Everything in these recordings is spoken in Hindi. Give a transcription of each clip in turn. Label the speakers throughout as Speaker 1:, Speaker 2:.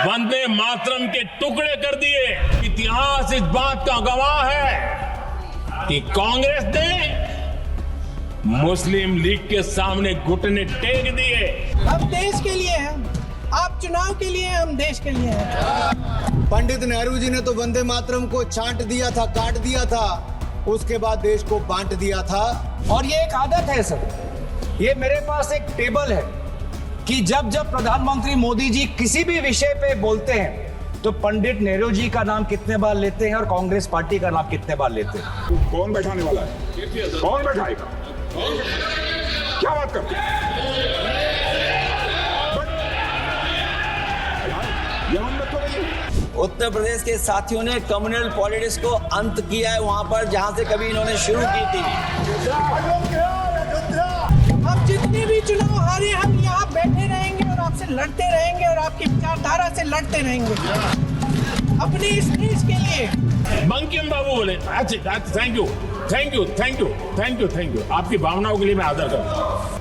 Speaker 1: वंदे मातरम के टुकड़े कर दिए। इतिहास इस बात का गवाह है कि कांग्रेस ने मुस्लिम लीग के सामने घुटने टेक दिए।
Speaker 2: हम देश के लिए हैं, आप चुनाव के लिए हैं, हम देश के लिए हैं।
Speaker 3: पंडित नेहरू जी ने तो वंदे मातरम को छांट दिया था, काट दिया था, उसके बाद देश को बांट दिया था।
Speaker 4: और ये एक आदत है सर, ये मेरे पास एक टेबल है कि जब जब प्रधानमंत्री मोदी जी किसी भी विषय पे बोलते हैं तो पंडित नेहरू जी का नाम कितने बार लेते हैं और कांग्रेस पार्टी का नाम कितने बार लेते हैं।
Speaker 5: कौन बैठाने वाला है? कौन बैठाएगा? क्या बात करते हैं?
Speaker 6: उत्तर प्रदेश के साथियों ने कम्युनल पॉलिटिक्स को अंत किया है वहां पर जहां से कभी इन्होंने शुरू की थी।
Speaker 2: अब जितने भी चुनाव हारे हम यहाँ बैठे रहेंगे और आपसे लड़ते रहेंगे और आपकी विचारधारा से लड़ते रहेंगे अपने इस देश के लिए।
Speaker 1: बंकिम बाबू बोले अच्छा thank you thank you thank you thank you thank you, आपकी भावनाओं के लिए मैं आदर करता हूँ।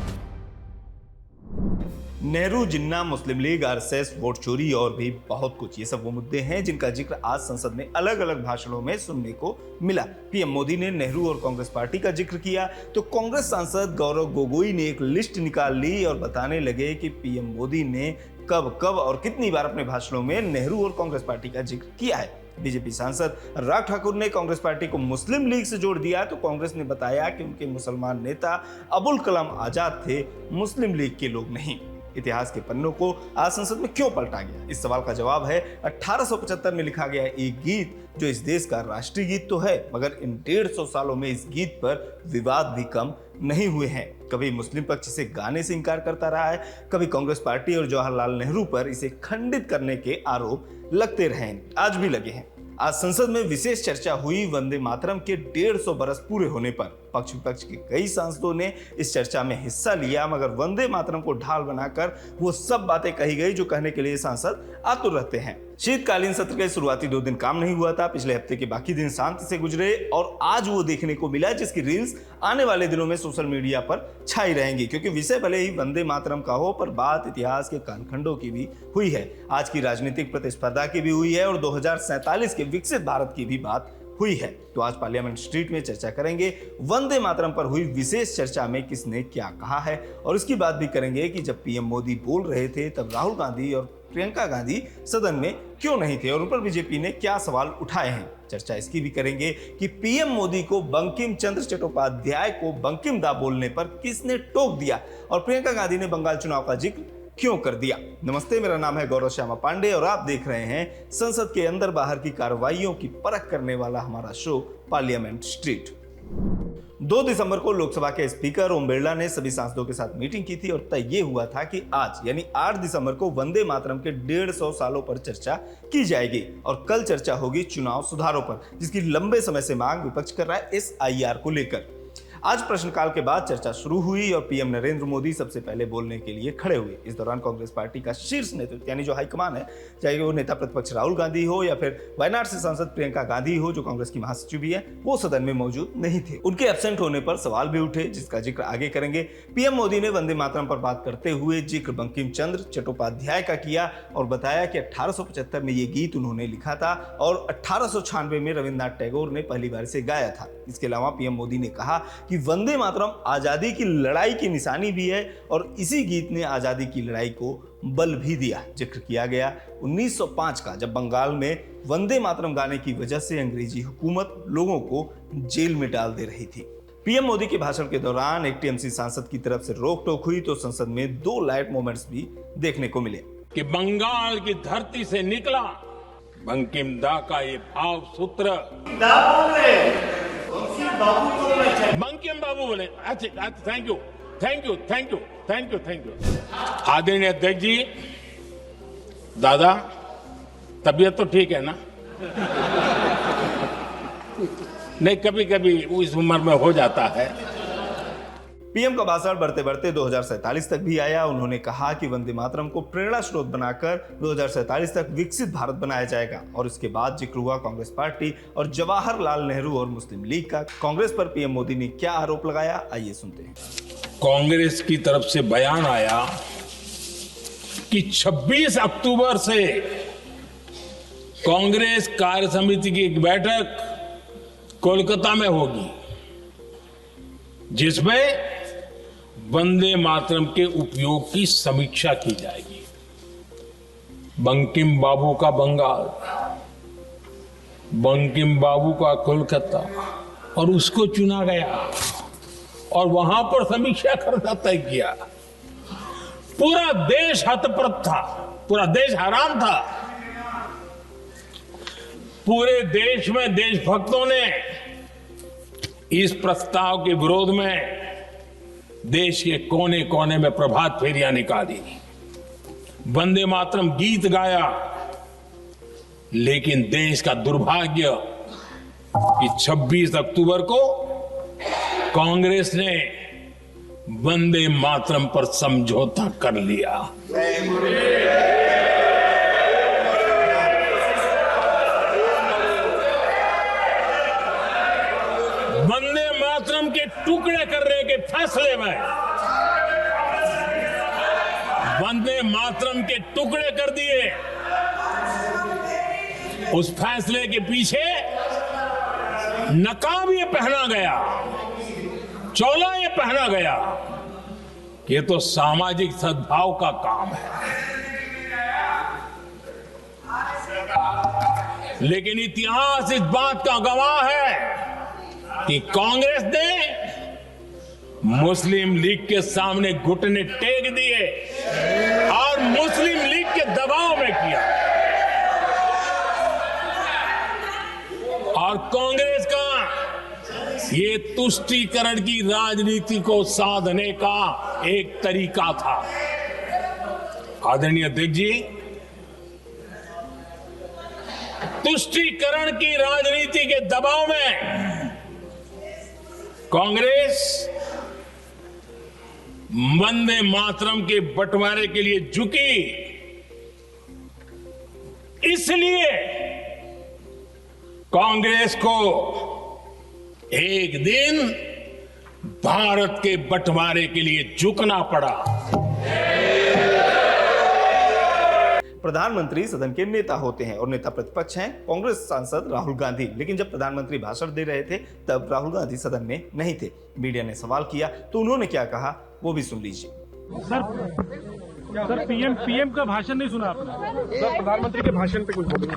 Speaker 7: नेहरू, जिन्ना, मुस्लिम लीग, आरएसएस, वोट चोरी और भी बहुत कुछ, ये सब वो मुद्दे हैं जिनका जिक्र आज संसद में अलग अलग भाषणों में सुनने को मिला। पीएम मोदी ने नेहरू और कांग्रेस पार्टी का जिक्र किया तो कांग्रेस सांसद गौरव गोगोई ने एक लिस्ट निकाल ली और बताने लगे कि पीएम मोदी ने कब कब और कितनी बार अपने भाषणों में नेहरू और कांग्रेस पार्टी का जिक्र किया है। बीजेपी सांसद राज ठाकुर ने कांग्रेस पार्टी को मुस्लिम लीग से जोड़ दिया तो कांग्रेस ने बताया कि उनके मुसलमान नेता अबुल कलाम आजाद थे, मुस्लिम लीग के लोग नहीं। इतिहास के पन्नों को आज संसद में क्यों पलटा गया? इस सवाल का जवाब है 1875 में लिखा गया एक गीत जो इस देश का राष्ट्रीय गीत तो है, मगर इन 150 सालों में इस गीत पर विवाद भी कम नहीं हुए हैं। कभी मुस्लिम पक्ष इसे गाने से इनकार करता रहा है, कभी कांग्रेस पार्टी और जवाहरलाल नेहरू पर इसे खंडित करने के आरोप लगते रहे हैं, आज भी लगे हैं। आज संसद में विशेष चर्चा हुई वंदे मातरम के 150 बरस पूरे होने पर। पक्ष विपक्ष के कई सांसदों ने इस चर्चा में हिस्सा लिया, मगर वंदे मातरम को ढाल बनाकर वो सब बातें कही गई जो कहने के लिए सांसद आतुर रहते हैं। शीतकालीन सत्र के शुरुआती 2 दिन काम नहीं हुआ था, पिछले हफ्ते के बाकी दिन शांति से गुजरे और आज वो देखने को मिला जिसकी रील्स आने वाले दिनों में सोशल मीडिया पर छाई रहेंगी, क्योंकि विषय भले ही वंदे मातरम का हो पर बात इतिहास के कालखंडों की भी हुई है, आज की राजनीतिक प्रतिस्पर्धा की भी हुई है और 2047 के विकसित भारत की भी बात हुई है। तो आज पार्लियामेंट स्ट्रीट में चर्चा करेंगे वंदे मातरम पर हुई विशेष चर्चा में किसने क्या कहा है, और इसकी बात भी करेंगे कि जब पीएम मोदी बोल रहे थे तब राहुल गांधी और प्रियंका गांधी सदन में क्यों नहीं थे और उन पर बीजेपी ने क्या सवाल उठाए हैं। चर्चा इसकी भी करेंगे कि पीएम मोदी को बंकिम चंद्र चट्टोपाध्याय को बंकिम दा बोलने पर किसने टोक दिया और प्रियंका गांधी ने बंगाल चुनाव का जिक्र क्यों कर दिया। नमस्ते, मेरा नाम है गौरव श्यामा पांडे और आप देख रहे हैं संसद के अंदर बाहर की कार्रवाइयों की परख करने वाला हमारा शो पार्लियामेंट स्ट्रीट। 2 दिसंबर को लोकसभा के स्पीकर ओम बिरला ने सभी सांसदों के साथ मीटिंग की थी और तय ये हुआ था कि आज यानी 8 दिसंबर को वंदे मातरम के 150 सालों पर चर्चा की जाएगी और कल चर्चा होगी चुनाव सुधारों पर, जिसकी लंबे समय से मांग विपक्ष कर रहा है SIR को लेकर। आज प्रश्नकाल के बाद चर्चा शुरू हुई और पीएम नरेंद्र मोदी सबसे पहले बोलने के लिए खड़े हुए। इस दौरान कांग्रेस पार्टी का शीर्ष नेतृत्व यानी जो हाईकमान है, चाहे वो नेता प्रतिपक्ष राहुल गांधी हो या फिर वायनाड से सांसद प्रियंका गांधी हो जो कांग्रेस की महासचिव भी है, वो सदन में मौजूद नहीं थे। उनके एब्सेंट होने पर सवाल भी उठे जिसका जिक्र आगे करेंगे। पीएम मोदी ने वंदे मातरम पर बात करते हुए जिक्र बंकिम चंद्र चट्टोपाध्याय का किया और बताया कि 1875 में ये गीत उन्होंने लिखा था और 1896 में रविन्द्रनाथ टैगोर ने पहली बार इसे गाया था। इसके अलावा पीएम मोदी ने कहा कि वंदे मातरम आजादी की लड़ाई की निशानी भी है और इसी गीत ने आजादी की लड़ाई को बल भी दिया। जिक्र किया गया 1905 का, जब बंगाल में वंदे मातरम गाने की वजह से अंग्रेजी हुकूमत लोगों को जेल में डाल दे रही थी। पीएम मोदी के भाषण के दौरान एक टीएमसी सांसद की तरफ से रोक टोक हुई तो संसद में 2 लाइट मोमेंट्स भी देखने को मिले
Speaker 1: कि बंगाल की धरती से निकला बंकिम दा का ये भाव सूत्र। बंकिम बाबू बोले अच्छा thank you thank you thank you thank you thank you. आदरणीय अध्यक्ष जी, दादा तबीयत तो ठीक है ना? नहीं, कभी कभी इस उम्र में हो जाता है।
Speaker 7: पीएम का भाषण बढ़ते बढ़ते 2047 तक भी आया। उन्होंने कहा कि वंदे मातरम को प्रेरणा स्रोत बनाकर 2047 तक विकसित भारत बनाया जाएगा और इसके बाद जिक्र हुआ कांग्रेस पार्टी और जवाहरलाल नेहरू और मुस्लिम लीग का। कांग्रेस पर पीएम मोदी ने क्या आरोप लगाया, आइए सुनते हैं।
Speaker 1: कांग्रेस की तरफ से बयान आया कि 26 अक्टूबर से कांग्रेस कार्य समिति की एक बैठक कोलकाता में होगी, जिसमें वंदे मातरम के उपयोग की समीक्षा की जाएगी। बंकिम बाबू का बंगाल, बंकिम बाबू का कोलकाता, और उसको चुना गया और वहां पर समीक्षा करना तय किया। पूरा देश हतप्रभ था, पूरा देश हैरान था। पूरे देश में देशभक्तों ने इस प्रस्ताव के विरोध में देश के कोने कोने में प्रभात फेरियां निकाली, वंदे मातरम गीत गाया। लेकिन देश का दुर्भाग्य कि 26 अक्टूबर को कांग्रेस ने वंदे मातरम पर समझौता कर लिया। वंदे मातरम के टुकड़े करने के फैसले में, वंदे मातरम के टुकड़े कर दिए। उस फैसले के पीछे नकाब ये पहना गया, चोला ये पहना गया कि ये तो सामाजिक सद्भाव का काम है। लेकिन इतिहास इस बात का गवाह है कि कांग्रेस ने मुस्लिम लीग के सामने घुटने टेक दिए और मुस्लिम लीग के दबाव में किया। और कांग्रेस का ये तुष्टीकरण की राजनीति को साधने का एक तरीका था। आदरणीय अध्यक्ष जी, तुष्टीकरण की राजनीति के दबाव में कांग्रेस वंदे मातरम के बंटवारे के लिए झुकी। इसलिए कांग्रेस को एक दिन भारत के बंटवारे के लिए झुकना पड़ा।
Speaker 7: प्रधानमंत्री सदन के नेता होते हैं और नेता प्रतिपक्ष हैं कांग्रेस सांसद राहुल गांधी। लेकिन जब प्रधानमंत्री भाषण दे रहे थे तब राहुल गांधी सदन में नहीं थे। मीडिया ने सवाल किया तो उन्होंने क्या कहा वो भी सुन लीजिए।
Speaker 8: सर पीएम का भाषण नहीं सुना आपने? सर प्रधानमंत्री के भाषण पे कुछ बोलिए।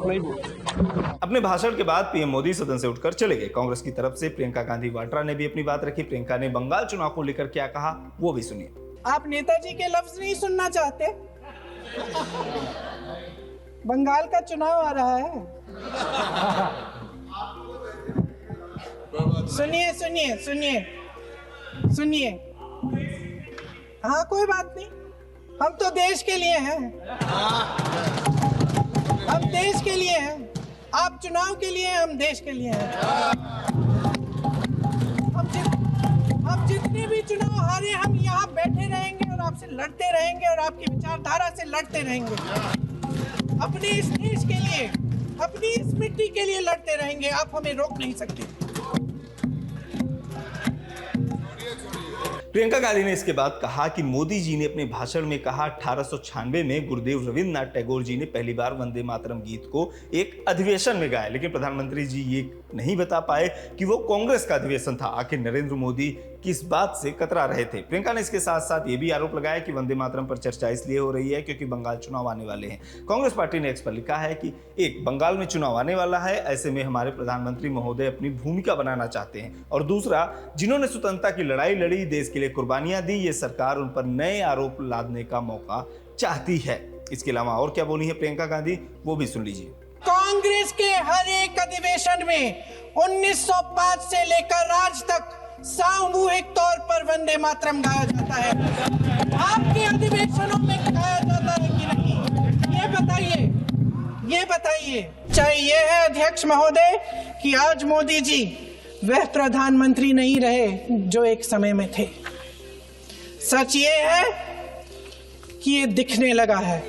Speaker 8: नहीं बोल।
Speaker 7: अपने भाषण के बाद पीएम मोदी सदन से उठकर चले गए। कांग्रेस की तरफ से प्रियंका गांधी वाड्रा ने भी अपनी बात रखी। प्रियंका ने बंगाल चुनाव को लेकर क्या कहा वो भी सुनिए।
Speaker 2: आप नेताजी के लफ्ज नहीं सुनना चाहते? बंगाल का चुनाव आ रहा है, सुनिए सुनिए सुनिए सुनिए। हाँ कोई बात नहीं, हम तो देश के लिए हैं, हम देश के लिए हैं। आप चुनाव के लिए, हम देश के लिए हैं। हम जितने भी चुनाव हारे, हम यहाँ बैठे रहेंगे और आपसे लड़ते रहेंगे और आपकी विचारधारा से लड़ते रहेंगे। अपने इस देश के लिए, अपनी इस मिट्टी के लिए लड़ते रहेंगे। आप हमें रोक नहीं सकते।
Speaker 7: प्रियंका गांधी ने इसके बाद कहा कि मोदी जी ने अपने भाषण में कहा 1896 में गुरुदेव रविंद्रनाथ टैगोर जी ने पहली बार वंदे मातरम गीत को एक अधिवेशन में गाया। लेकिन प्रधानमंत्री जी ये नहीं बता पाए कि वो कांग्रेस का अधिवेशन था। आखिर नरेंद्र मोदी किस बात से कतरा रहे थे। प्रियंका ने इसके साथ साथ ये भी आरोप लगाया कि वंदे मातरम पर चर्चा इसलिए हो रही है क्योंकि बंगाल चुनाव आने वाले हैं। कांग्रेस पार्टी ने एक्स पर लिखा है कि एक, बंगाल में चुनाव आने वाला है, ऐसे में हमारे प्रधानमंत्री महोदय अपनी भूमिका बनाना चाहते हैं। और दूसरा, जिन्होंने स्वतंत्रता की लड़ाई लड़ी, देश के लिए कुर्बानियां दी, ये सरकार उन पर नए आरोप लादने का मौका चाहती है। इसके अलावा और क्या बोली है प्रियंका गांधी वो भी सुन लीजिए।
Speaker 2: कांग्रेस के हर एक अधिवेशन में 1905 से लेकर आज तक सामूहिक तौर पर वंदे मातरम गाया जाता है। आपके अधिवेशनों में गाया जाता है कि नहीं, ये बताइए, ये बताइए। चाहिए है अध्यक्ष महोदय कि आज मोदी जी वह प्रधानमंत्री नहीं रहे जो एक समय में थे। सच ये है कि ये दिखने लगा है,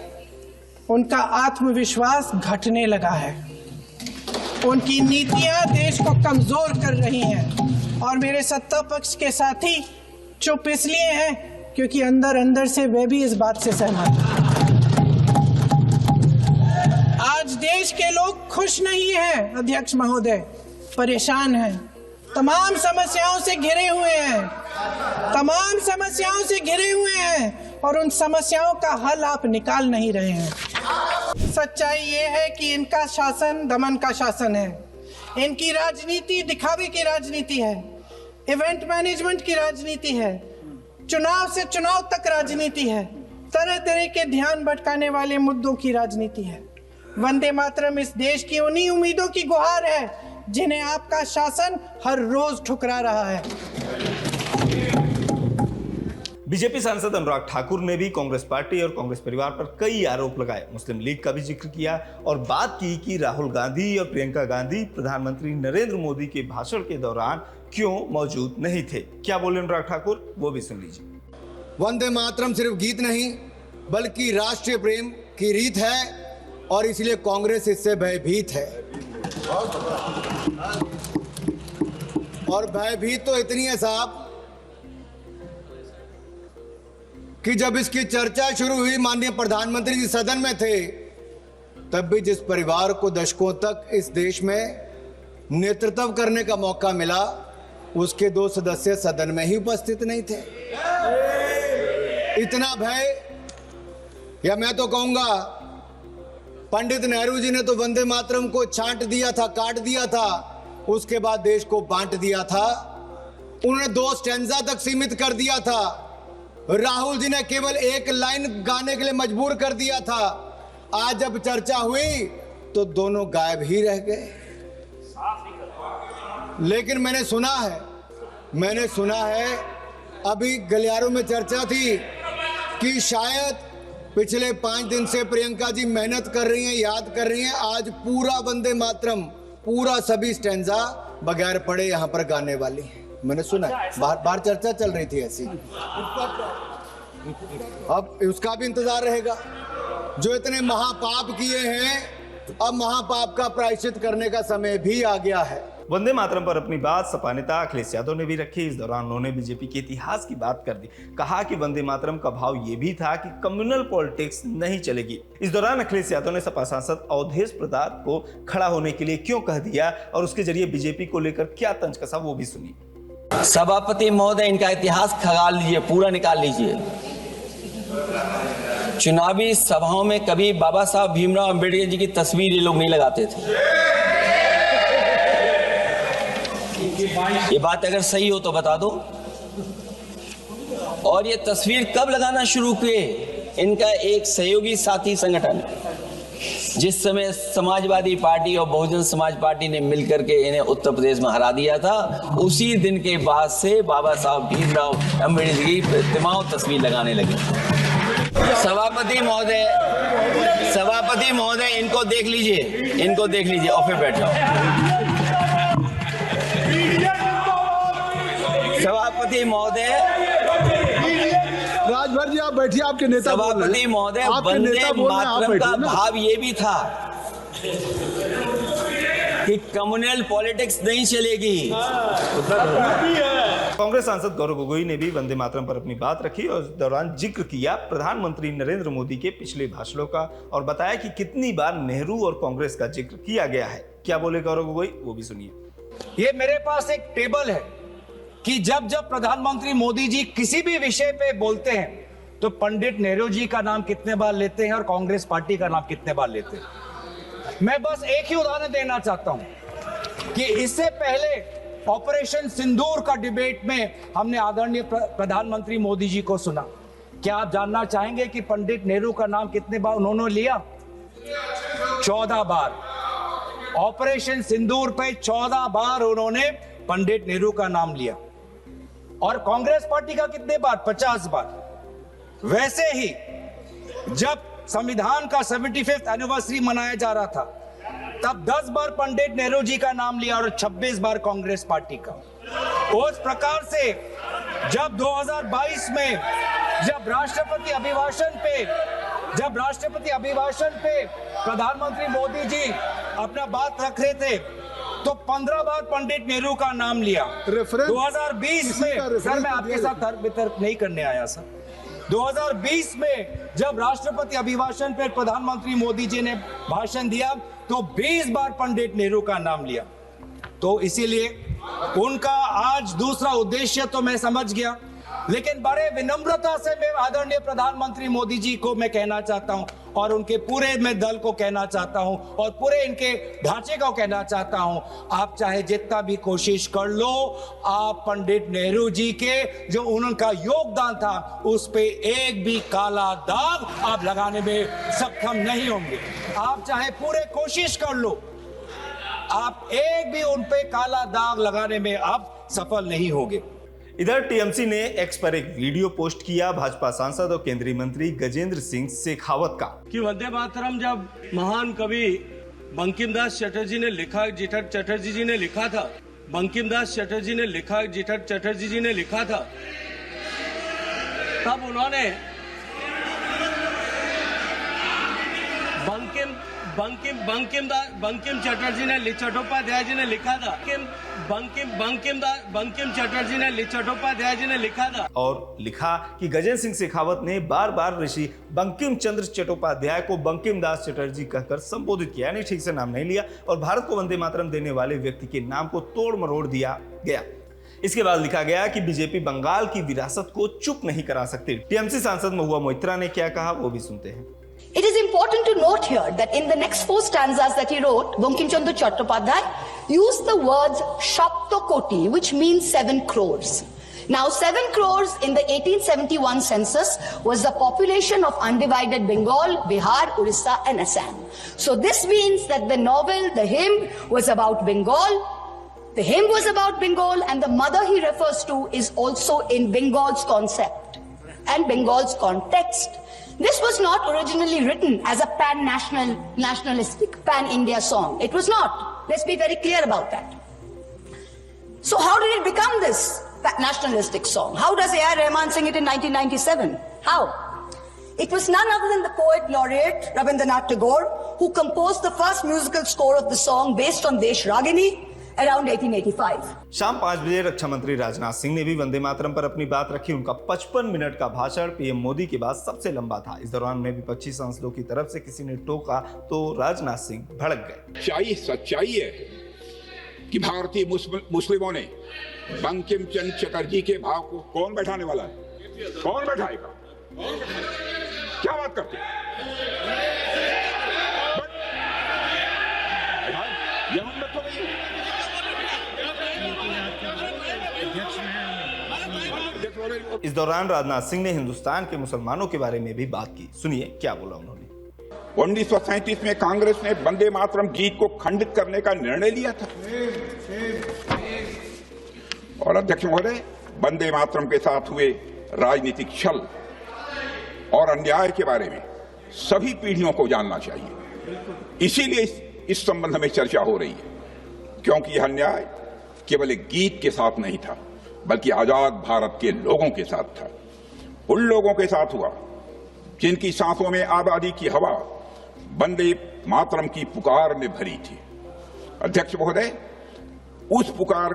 Speaker 2: उनका आत्मविश्वास घटने लगा है, उनकी नीतियां देश को कमजोर कर रही हैं। और मेरे सत्ता पक्ष के साथी चुप इसलिए हैं क्योंकि अंदर अंदर से वे भी इस बात से सहमत हैं। के लोग खुश नहीं हैं अध्यक्ष महोदय, परेशान हैं, तमाम समस्याओं से घिरे हुए हैं, तमाम समस्याओं से घिरे हुए हैं और उन समस्याओं का हल आप निकाल नहीं रहे हैं। सच्चाई ये है कि इनका शासन दमन का शासन है, इनकी राजनीति दिखावे की राजनीति है, इवेंट मैनेजमेंट की राजनीति है, चुनाव से चुनाव तक राजनीति है, तरह तरह के ध्यान भटकाने वाले मुद्दों की राजनीति है। वंदे मातरम इस देश की उन्हीं उम्मीदों की गुहार है जिन्हें आपका शासन हर रोज ठुकरा रहा है।
Speaker 7: बीजेपी सांसद अनुराग ठाकुर ने भी कांग्रेस पार्टी और कांग्रेस परिवार पर कई आरोप लगाए। मुस्लिम लीग का भी जिक्र किया और बात की कि राहुल गांधी और प्रियंका गांधी प्रधानमंत्री नरेंद्र मोदी के भाषण के दौरान क्यों मौजूद नहीं थे। क्या बोले अनुराग ठाकुर, वो भी सुन लीजिए।
Speaker 3: वंदे मातरम सिर्फ गीत नहीं बल्कि राष्ट्रीय प्रेम की रीत है और इसलिए कांग्रेस इससे भयभीत है। और भयभीत तो इतनी है साहब कि जब इसकी चर्चा शुरू हुई, माननीय प्रधानमंत्री जी सदन में थे, तब भी जिस परिवार को दशकों तक इस देश में नेतृत्व करने का मौका मिला, उसके 2 सदस्य सदन में ही उपस्थित नहीं थे। इतना भय, या मैं तो कहूंगा पंडित नेहरू जी ने तो वंदे मातरम को छांट दिया था, काट दिया था, उसके बाद देश को बांट दिया था। उन्होंने 2 स्टैंजा तक सीमित कर दिया था। राहुल जी ने केवल 1 लाइन गाने के लिए मजबूर कर दिया था। आज जब चर्चा हुई तो दोनों गायब ही रह गए। लेकिन मैंने सुना है अभी गलियारों में चर्चा थी कि शायद पिछले 5 दिन से प्रियंका जी मेहनत कर रही हैं, याद कर रही हैं। आज पूरा वंदे मातरम, पूरा सभी स्टैंजा बगैर पढ़े यहां पर गाने वाली है। मैंने सुना है, बाहर चर्चा चल रही थी ऐसी। अब उसका भी इंतजार रहेगा। जो इतने महापाप किए हैं, अब महापाप का प्रायश्चित करने का समय भी आ गया है।
Speaker 7: वंदे मातरम पर अपनी बात सपा नेता अखिलेश यादव ने भी रखी। इस दौरान उन्होंने बीजेपी के इतिहास की बात कर दी। कहा कि वंदे मातरम का भाव ये भी था कि कम्युनल पॉलिटिक्स नहीं चलेगी। इस दौरान अखिलेश यादव ने सपा सांसद अवधेश प्रताप को खड़ा होने के लिए क्यों कह दिया और उसके जरिए बीजेपी को लेकर क्या तंज कसा, वो भी सुनिए।
Speaker 6: सभापति महोदय, इनका इतिहास खंगाल लीजिए, पूरा निकाल लीजिए। चुनावी सभाओं में कभी बाबा साहब भीमराव अंबेडकर जी की तस्वीर ये लोग नहीं लगाते थे। ये बात अगर सही हो तो बता दो। और ये तस्वीर कब लगाना शुरू किए? इनका एक सहयोगी साथी संगठन, जिस समय समाजवादी पार्टी और बहुजन समाज पार्टी ने मिलकर के इन्हें उत्तर प्रदेश में हरा दिया था, उसी दिन के बाद से बाबा साहब भीमराव अंबेडकर की प्रतिमाओं तस्वीर लगाने लगे। सभापति महोदय, इनको देख लीजिए और फिर बैठ जाओ। सभापति महोदय,
Speaker 8: राजभर जी आप बैठिए, आपके नेता
Speaker 6: सभापति महोदय, वंदे मातरम का भाव ये भी था कि कम्युनल पॉलिटिक्स नहीं चलेगी।
Speaker 7: कांग्रेस सांसद गौरव गोगोई ने भी वंदे मातरम पर अपनी बात रखी और इस दौरान जिक्र किया प्रधानमंत्री नरेंद्र मोदी के पिछले भाषणों का और बताया कि कितनी बार नेहरू और कांग्रेस का जिक्र किया गया है। क्या बोले गौरव गोगोई, वो भी सुनिए।
Speaker 4: ये मेरे पास एक टेबल है कि जब जब प्रधानमंत्री मोदी जी किसी भी विषय पे बोलते हैं तो पंडित नेहरू जी का नाम कितने बार लेते हैं और कांग्रेस पार्टी का नाम कितने बार लेते हैं। मैं बस एक ही उदाहरण देना चाहता हूं कि इससे पहले ऑपरेशन सिंदूर का डिबेट में हमने आदरणीय प्रधानमंत्री मोदी जी को सुना। क्या आप जानना चाहेंगे कि पंडित नेहरू का नाम कितने बार उन्होंने लिया? 14 बार। ऑपरेशन सिंदूर पे 14 बार उन्होंने पंडित नेहरू का नाम लिया। और कांग्रेस पार्टी का कितने बार? 50 बार। वैसे ही जब संविधान का 75th एनिवर्सरी मनाया जा रहा था, तब 10 बार पंडित नेहरू जी का नाम लिया और 26 बार कांग्रेस पार्टी का। उस प्रकार से जब 2022 में जब राष्ट्रपति अभिभाषण पे प्रधानमंत्री मोदी जी अपना बात रख रहे थे, तो 15 बार पंडित नेहरू का नाम लिया। 2020 में, सर मैं आपके साथ तर्क वितर्क नहीं करने आया सर, 2020 में जब राष्ट्रपति अभिभाषण पर प्रधानमंत्री मोदी जी ने भाषण दिया तो 20 बार पंडित नेहरू का नाम लिया। तो इसीलिए उनका आज दूसरा उद्देश्य तो मैं समझ गया, लेकिन बड़े विनम्रता से मैं आदरणीय प्रधानमंत्री मोदी जी को मैं कहना चाहता हूं और उनके पूरे मैं दल को कहना चाहता हूं और पूरे इनके ढांचे को कहना चाहता हूं, आप चाहे जितना भी कोशिश कर लो, आप पंडित नेहरू जी के जो उनका योगदान था उस पे एक भी काला दाग आप लगाने में सक्षम नहीं होंगे। आप चाहे पूरे कोशिश कर लो, आप एक भी उन पे काला दाग लगाने में आप सफल नहीं होंगे।
Speaker 7: इधर टीएमसी ने एक्स पर एक वीडियो पोस्ट किया भाजपा सांसद और केंद्रीय मंत्री गजेंद्र सिंह शेखावत का
Speaker 9: कि वंदे मातरम जब महान कवि बंकिमदास चटर्जी ने लिखा, चटर्जी जी ने लिखा था, बंकिमदास चटर्जी ने लिखा, चटर्जी जी ने लिखा था, तब उन्होंने बंकिम चटर्जी ने चट्टोपाध्याय जी ने लिखा था, बंकिम चटर्जी ने चट्टोपाध्याय जी ने लिखा था
Speaker 7: और लिखा कि गजेंद्र सिंह शेखावत ने बार बार ऋषि बंकिम चंद्र चट्टोपाध्याय को बंकिमदास चटर्जी कहकर संबोधित किया, यानी ठीक से नाम नहीं लिया और भारत को वंदे मातरम देने वाले व्यक्ति के नाम को तोड़ मरोड़ दिया गया। इसके बाद लिखा गया कि बीजेपी बंगाल की विरासत को चुप नहीं करा सकती। टीएमसी सांसद महुआ मोइत्रा ने क्या कहा वो भी सुनते हैं।
Speaker 10: It is important to note here that in the next 4 stanzas that he wrote, Bankim Chandra Chattopadhyay used the words Shaptokoti, which means 7 crores. Now 7 crores in the 1871 census was the population of undivided Bengal, Bihar, Orissa and Assam. So this means that the novel, the hymn was about Bengal. The hymn was about Bengal and the mother he refers to is also in Bengal's concept and Bengal's context. This was not originally written as a nationalistic, pan-India song. It was not. Let's be very clear about that. So how did it become this nationalistic song? How does A.R. Rahman sing it in 1997? How? It was none other than the poet laureate Rabindranath Tagore who composed the first musical score of the song based on Desh Ragini around 1885.
Speaker 7: शाम 5 बजे रक्षा मंत्री राजनाथ सिंह ने भी वंदे मातरम पर अपनी बात रखी। उनका 55 मिनट का भाषण पीएम मोदी के बाद सबसे लंबा था। इस दौरान में विपक्षी सांसदों की तरफ से किसी ने टोका तो राजनाथ सिंह भड़क गए।
Speaker 5: सच्चाई है कि भारतीय मुस्लिमों ने बंकिम चंद्र चटर्जी के भाव को कौन बैठाने वाला है? कौन बैठाएगा? क्या बात करते हैं?
Speaker 7: इस दौरान राजनाथ सिंह ने हिंदुस्तान के मुसलमानों के बारे में भी बात की। सुनिए क्या बोला उन्होंने।
Speaker 5: 1937 में कांग्रेस ने वंदे मातरम गीत को खंडित करने का निर्णय लिया था और अध्यक्ष महोदय, वंदे मातरम के साथ हुए राजनीतिक छल और अन्याय के बारे में सभी पीढ़ियों को जानना चाहिए। इसीलिए इस संबंध में चर्चा हो रही है, क्योंकि यह अन्याय केवल एक गीत के साथ नहीं था बल्कि आजाद भारत के लोगों के साथ था। उन लोगों के साथ हुआ जिनकी सांसों में आजादी की हवा वंदे मातरम की पुकार ने भरी थी। अध्यक्ष महोदय, उस पुकार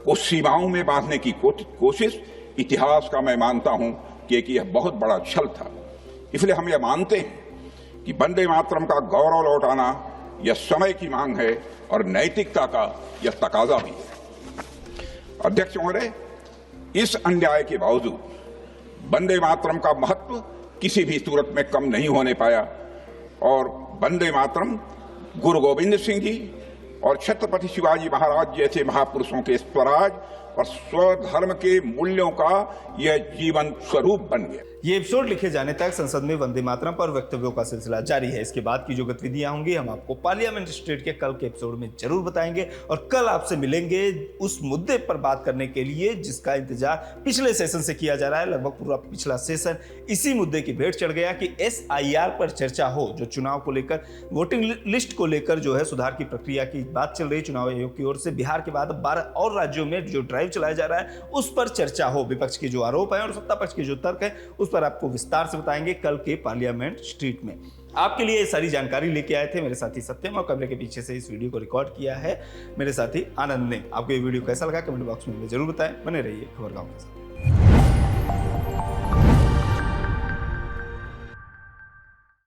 Speaker 5: को सीमाओं में बांधने की कोशिश इतिहास का मैं मानता हूं कि यह बहुत बड़ा छल था। इसलिए हम यह मानते हैं कि वंदे मातरम का गौरव लौटाना यह समय की मांग है और नैतिकता का यह तकाजा भी है। अध्यक्ष महोदय, इस अन्याय के बावजूद वंदे मातरम का महत्व किसी भी सूरत में कम नहीं होने पाया और वंदे मातरम गुरु गोविंद सिंह जी और छत्रपति शिवाजी महाराज जैसे महापुरुषों के स्वराज और स्वधर्म के मूल्यों का यह जीवन स्वरूप बन गया।
Speaker 7: ये एपिसोड लिखे जाने तक संसद में वंदे मातरम पर वक्तव्यों का सिलसिला जारी है। इसके बाद की जो गतिविधियां होंगी हम आपको पार्लियामेंट स्टेट के कल के एपिसोड में जरूर बताएंगे और कल आपसे मिलेंगे उस मुद्दे पर बात करने के लिए जिसका इंतजार पिछले सेशन से किया जा रहा है। लगभग पूरा पिछला सेशन इसी मुद्दे की भेंट चढ़ गया कि SIR पर चर्चा हो, जो चुनाव को लेकर वोटिंग लिस्ट को लेकर जो है सुधार की प्रक्रिया की बात चल रही है चुनाव आयोग की ओर से। बिहार के बाद 12 और राज्यों में जो ड्राइव चलाया जा रहा है उस पर चर्चा हो। विपक्ष के जो आरोप है और सत्ता पक्ष के जो तर्क है उस पर आपको विस्तार से बताएंगे कल के पार्लियामेंट स्ट्रीट में। आपके लिए ये सारी जानकारी लेके आए थे मेरे साथी सत्यम और कैमरे के पीछे से इस वीडियो को रिकॉर्ड किया है मेरे साथी आनंद ने। आपको ये वीडियो कैसा लगा कमेंट बॉक्स में जरूर बताएं। बने रहिए खबर गांव के साथ।